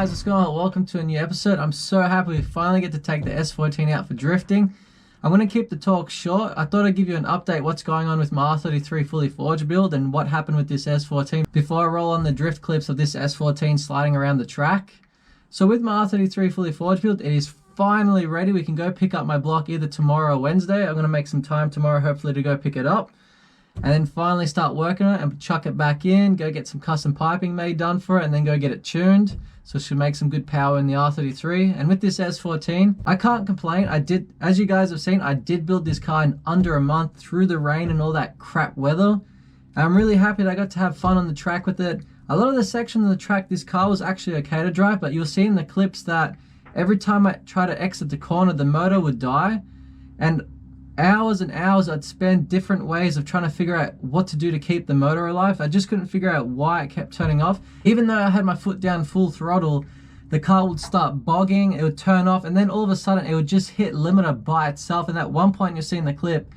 guys, what's going on? Welcome to a new episode. I'm so happy we finally get to take the S14 out for drifting. I'm going to keep the talk short. I thought I'd give you an update what's going on with my R33 fully forged build and what happened with this S14 before I roll on the drift clips of this S14 sliding around the track. So with my R33 fully forged build, it is finally ready. We can go pick up my block either tomorrow or Wednesday. I'm going to make some time tomorrow hopefully to go pick it up. And then finally start working on it and chuck it back in, go get some custom piping done for it, and then go get it tuned. So it should make some good power in the R33. And with this S14, I can't complain. As you guys have seen, I did build this car in under a month through the rain and all that crap weather. And I'm really happy that I got to have fun on the track with it. A lot of the sections of the track, this car was actually okay to drive, but you'll see in the clips that every time I try to exit the corner, the motor would die. And hours and hours I'd spend different ways of trying to figure out what to do to keep the motor alive. I just couldn't figure out why it kept turning off. Even though I had my foot down full throttle, the car would start bogging, it would turn off, and then all of a sudden it would just hit limiter by itself. And at one point you'll see in the clip,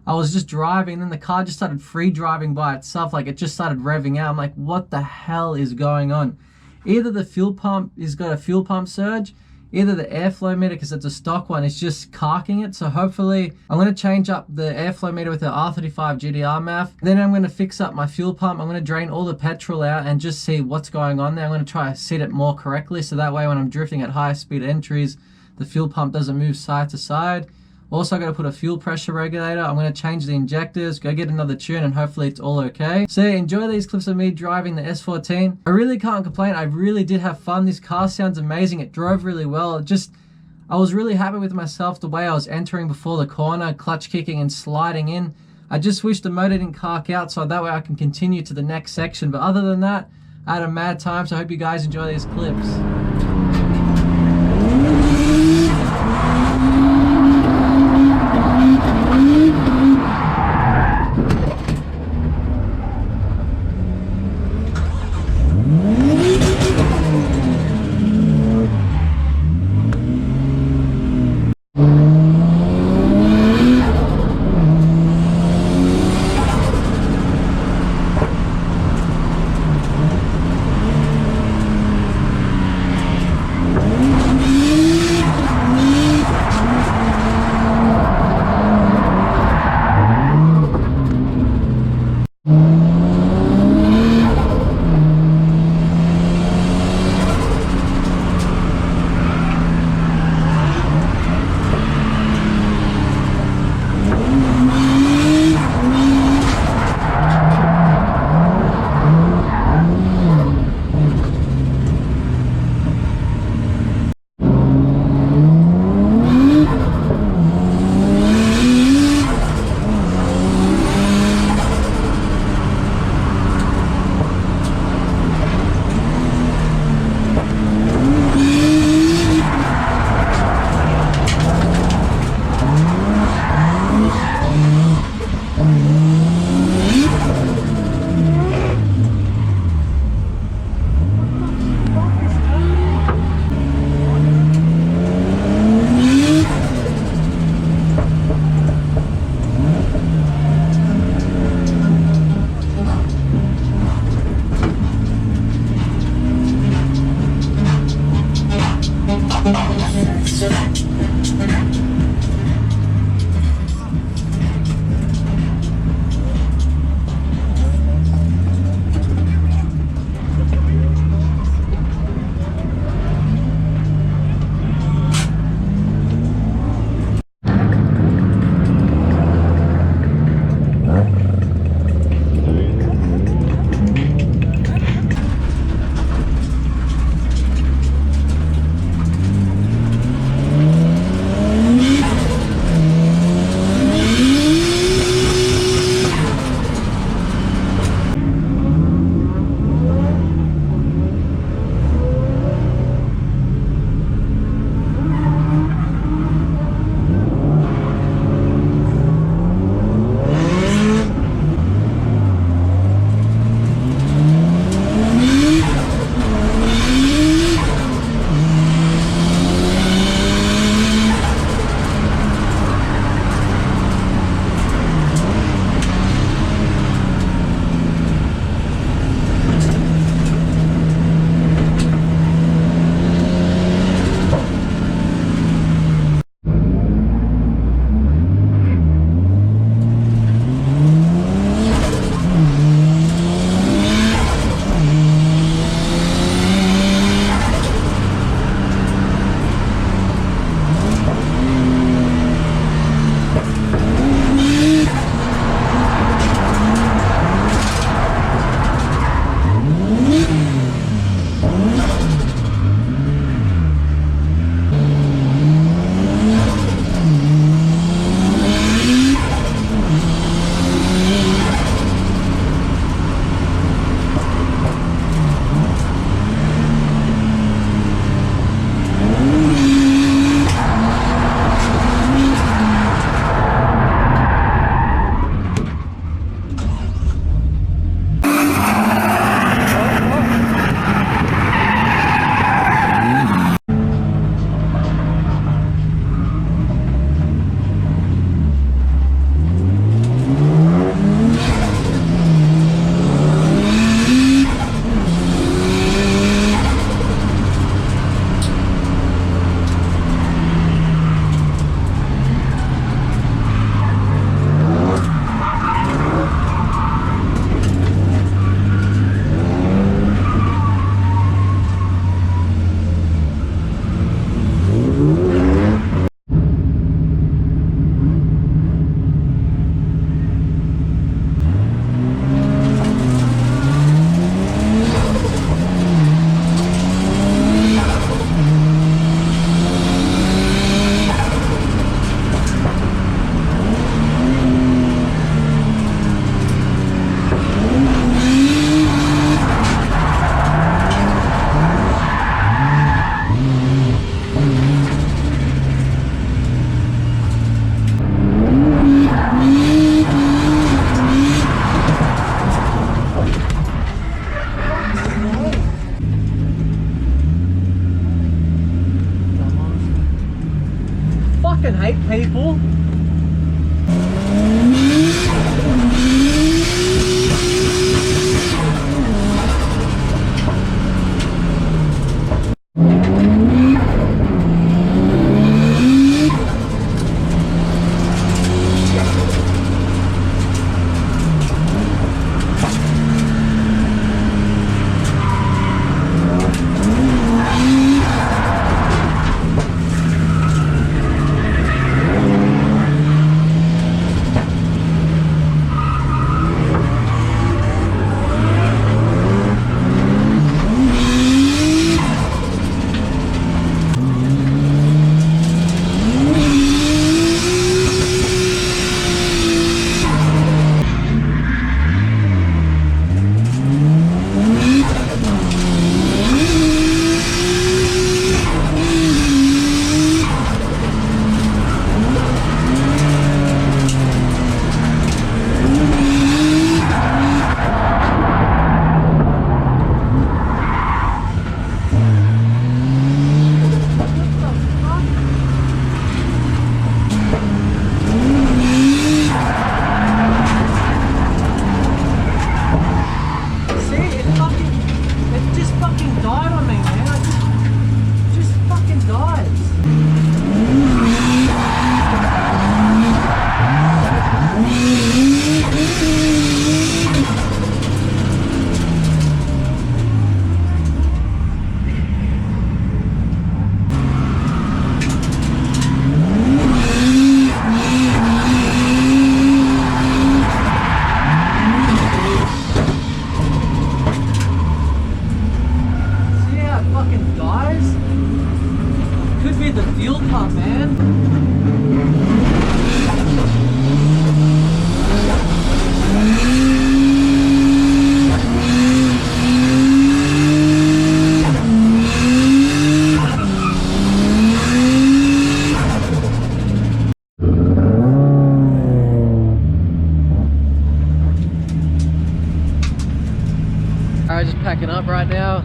I was just driving and then the car just started free driving by itself, like it just started revving out. I'm like, what the hell is going on? Either the fuel pump has got a fuel pump surge, either the airflow meter, because it's a stock one, is just carking it. So hopefully I'm going to change up the airflow meter with the R35 GDR MAF. Then I'm going to fix up my fuel pump. I'm going to drain all the petrol out and just see what's going on there. I'm going to try to set it more correctly so that way when I'm drifting at high speed entries, the fuel pump doesn't move side to side. Also, I'm going to put a fuel pressure regulator. I'm going to change the injectors, go get another tune, and hopefully it's all okay. So yeah, enjoy these clips of me driving the S14. I really can't complain. I really did have fun. This car sounds amazing. It drove really well. I was really happy with myself the way I was entering before the corner, clutch kicking and sliding in. I just wish the motor didn't cark out so that way I can continue to the next section. But other than that, I had a mad time. So I hope you guys enjoy these clips. packing up right now.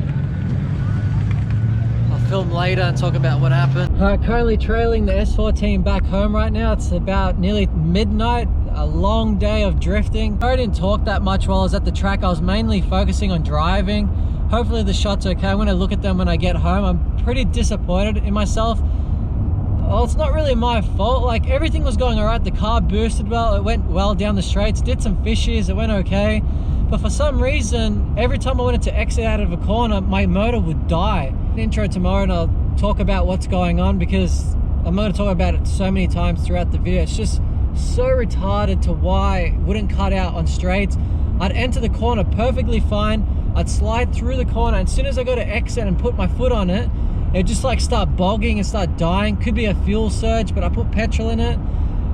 I'll film later and talk about what happened. Alright, currently trailing the S14 back home right now. It's about nearly midnight. A long day of drifting. I didn't talk that much while I was at the track. I was mainly focusing on driving. Hopefully the shot's okay. I'm going to look at them when I get home. I'm pretty disappointed in myself. Well, it's not really my fault. Like, everything was going all right. The car boosted well. It went well down the straights. Did some fishies. It went okay. But for some reason, every time I wanted to exit out of a corner, my motor would die. Intro tomorrow and I'll talk about what's going on, because I'm going to talk about it so many times throughout the video. It's just so retarded to why it wouldn't cut out on straights. I'd enter the corner perfectly fine. I'd slide through the corner, and as soon as I go to exit and put my foot on it, it'd just like start bogging and start dying. Could be a fuel surge, but I put petrol in it.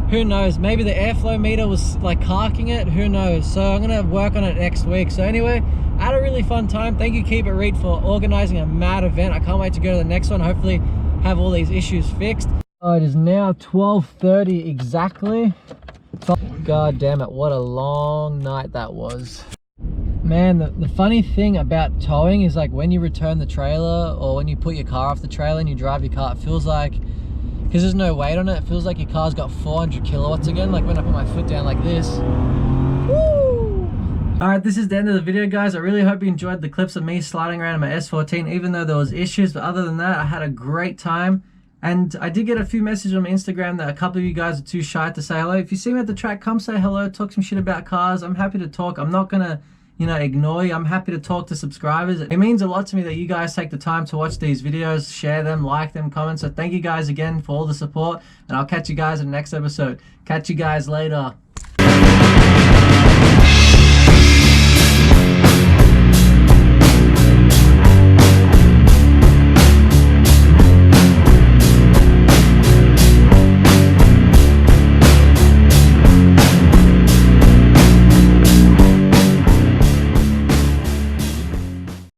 Who knows? Maybe the airflow meter was like carking it. Who knows? So I'm gonna work on it next week. So anyway, I had a really fun time. Thank you, Keep It Reet, for organizing a mad event. I can't wait to go to the next one. Hopefully have all these issues fixed. Oh, it is now 12:30 exactly. God damn it, what a long night that was. Man, the funny thing about towing is, like, when you return the trailer or when you put your car off the trailer and you drive your car, it feels like, because there's no weight on it, it feels like your car's got 400 kilowatts again, like when I put my foot down like this. Woo! Alright, this is the end of the video, guys. I really hope you enjoyed the clips of me sliding around in my S14, even though there was issues, but other than that, I had a great time. And I did get a few messages on my Instagram that a couple of you guys are too shy to say hello. If you see me at the track, come say hello, talk some shit about cars. I'm happy to talk. I'm not gonna, you know, ignore you. I'm happy to talk to subscribers. It means a lot to me that you guys take the time to watch these videos, share them, like them, comment. So thank you guys again for all the support, and I'll catch you guys in the next episode. Catch you guys later.